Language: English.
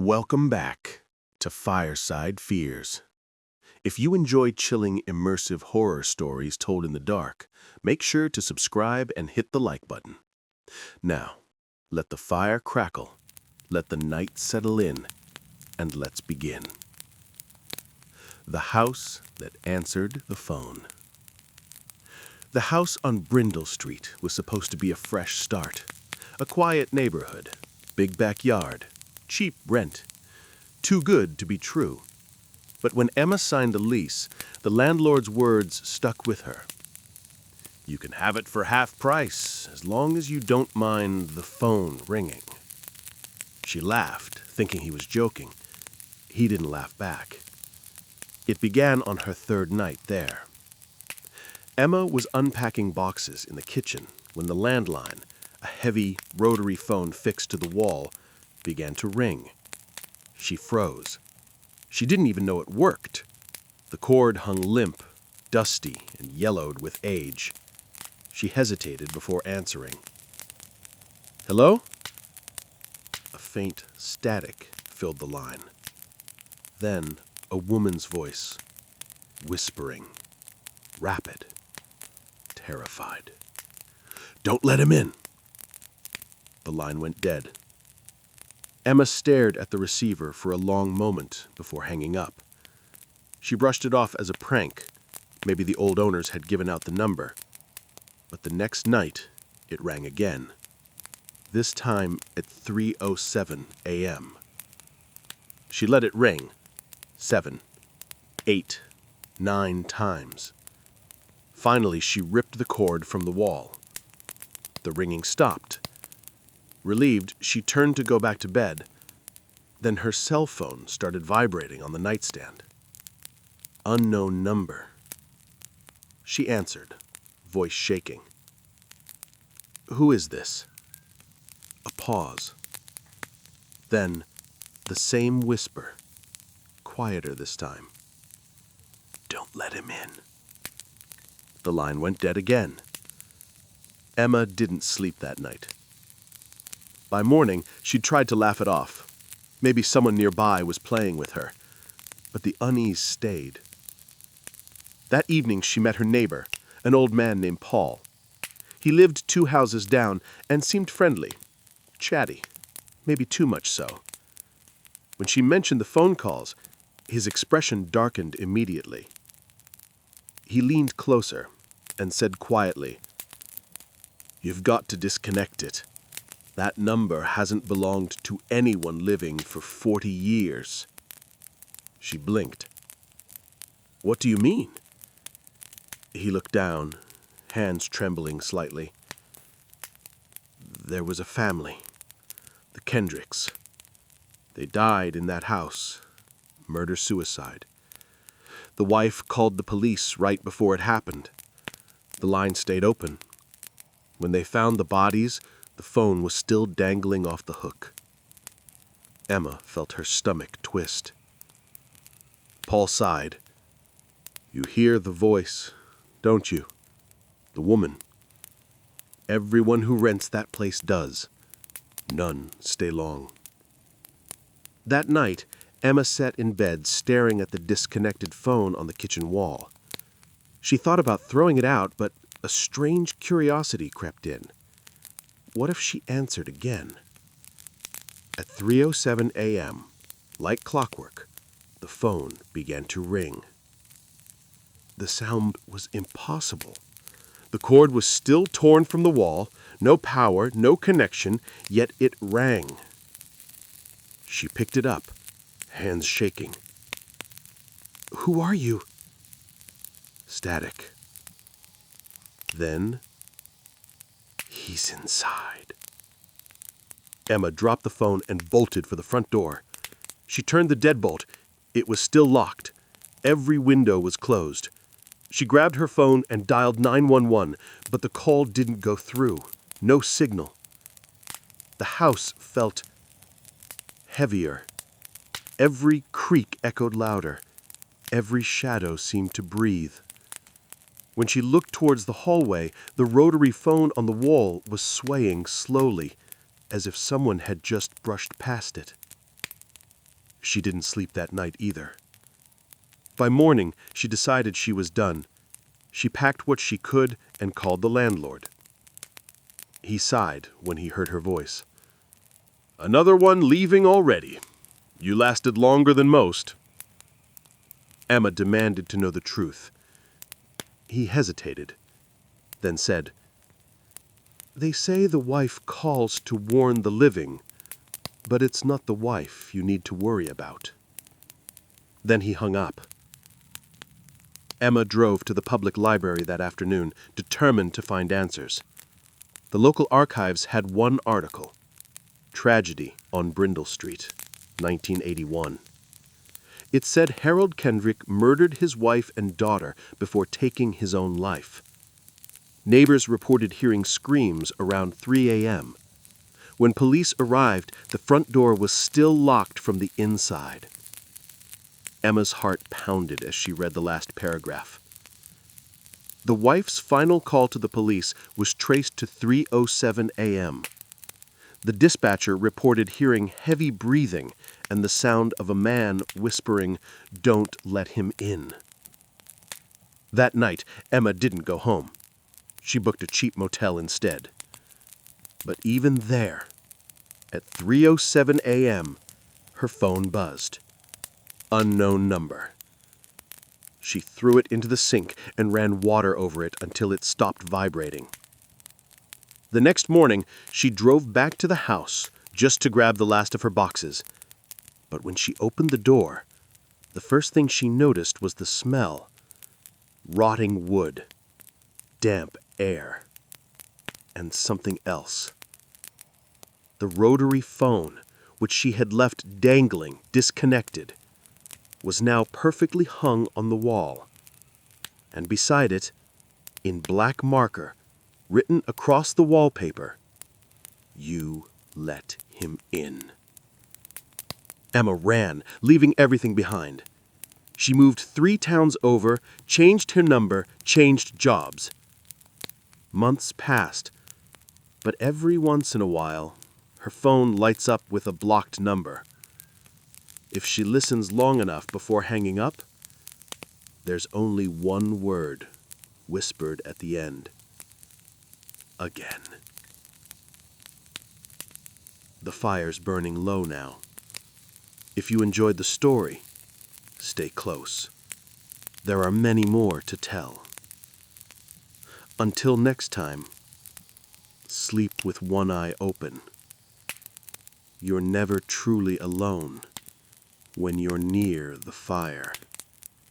Welcome back to Fireside Fears. If you enjoy chilling, immersive horror stories told in the dark, make sure to subscribe and hit the like button. Now, let the fire crackle, let the night settle in, and let's begin. The house that answered the phone. The house on Brindle Street was supposed to be a fresh start. A quiet neighborhood, big backyard, cheap rent. Too good to be true. But when Emma signed the lease, the landlord's words stuck with her. You can have it for half price, as long as you don't mind the phone ringing. She laughed, thinking he was joking. He didn't laugh back. It began on her third night there. Emma was unpacking boxes in the kitchen when the landline, a heavy rotary phone fixed to the wall, began to ring. She froze. She didn't even know it worked. The cord hung limp, dusty, and yellowed with age. She hesitated before answering. Hello? A faint static filled the line. Then a woman's voice, whispering, rapid, terrified. Don't let him in. The line went dead. Emma stared at the receiver for a long moment before hanging up. She brushed it off as a prank. Maybe the old owners had given out the number. But the next night, it rang again. This time at 3:07 a.m. She let it ring 7, 8, 9 times. Finally, she ripped the cord from the wall. The ringing stopped. Relieved, she turned to go back to bed. Then her cell phone started vibrating on the nightstand. Unknown number. She answered, voice shaking. Who is this? A pause. Then, the same whisper, quieter this time. Don't let him in. The line went dead again. Emma didn't sleep that night. By morning, she'd tried to laugh it off. Maybe someone nearby was playing with her. But the unease stayed. That evening, she met her neighbor, an old man named Paul. He lived 2 houses down and seemed friendly, chatty, maybe too much so. When she mentioned the phone calls, his expression darkened immediately. He leaned closer and said quietly, "You've got to disconnect it. That number hasn't belonged to anyone living for 40 years. She blinked. What do you mean? He looked down, hands trembling slightly. There was a family, the Kendricks. They died in that house, murder-suicide. The wife called the police right before it happened. The line stayed open. When they found the bodies, the phone was still dangling off the hook. Emma felt her stomach twist. Paul sighed. You hear the voice, don't you? The woman. Everyone who rents that place does. None stay long. That night, Emma sat in bed staring at the disconnected phone on the kitchen wall. She thought about throwing it out, but a strange curiosity crept in. What if she answered again? At 3:07 a.m., like clockwork, the phone began to ring. The sound was impossible. The cord was still torn from the wall, no power, no connection, yet it rang. She picked it up, hands shaking. Who are you? Static. Then, he's inside. Emma dropped the phone and bolted for the front door. She turned the deadbolt. It was still locked. Every window was closed. She grabbed her phone and dialed 911, but the call didn't go through. No signal. The house felt heavier. Every creak echoed louder. Every shadow seemed to breathe. When she looked towards the hallway, the rotary phone on the wall was swaying slowly, as if someone had just brushed past it. She didn't sleep that night either. By morning, she decided she was done. She packed what she could and called the landlord. He sighed when he heard her voice. "Another one leaving already. You lasted longer than most." Emma demanded to know the truth. He hesitated, then said, "They say the wife calls to warn the living, but it's not the wife you need to worry about." Then he hung up. Emma drove to the public library that afternoon, determined to find answers. The local archives had one article: Tragedy on Brindle Street, 1981. It said Harold Kendrick murdered his wife and daughter before taking his own life. Neighbors reported hearing screams around 3 a.m. When police arrived, the front door was still locked from the inside. Emma's heart pounded as she read the last paragraph. The wife's final call to the police was traced to 3:07 a.m. The dispatcher reported hearing heavy breathing and the sound of a man whispering, "Don't let him in." That night, Emma didn't go home. She booked a cheap motel instead. But even there, at 3:07 a.m., her phone buzzed. Unknown number. She threw it into the sink and ran water over it until it stopped vibrating. The next morning, she drove back to the house just to grab the last of her boxes. But when she opened the door, the first thing she noticed was the smell. Rotting wood, damp air, and something else. The rotary phone, which she had left dangling, disconnected, was now perfectly hung on the wall. And beside it, in black marker, written across the wallpaper, "You let him in." Emma ran, leaving everything behind. She moved 3 towns over, changed her number, changed jobs. Months passed, but every once in a while, her phone lights up with a blocked number. If she listens long enough before hanging up, there's only one word whispered at the end: "Again." The fire's burning low now. If you enjoyed the story, stay close. There are many more to tell. Until next time, sleep with one eye open. You're never truly alone when you're near the fire.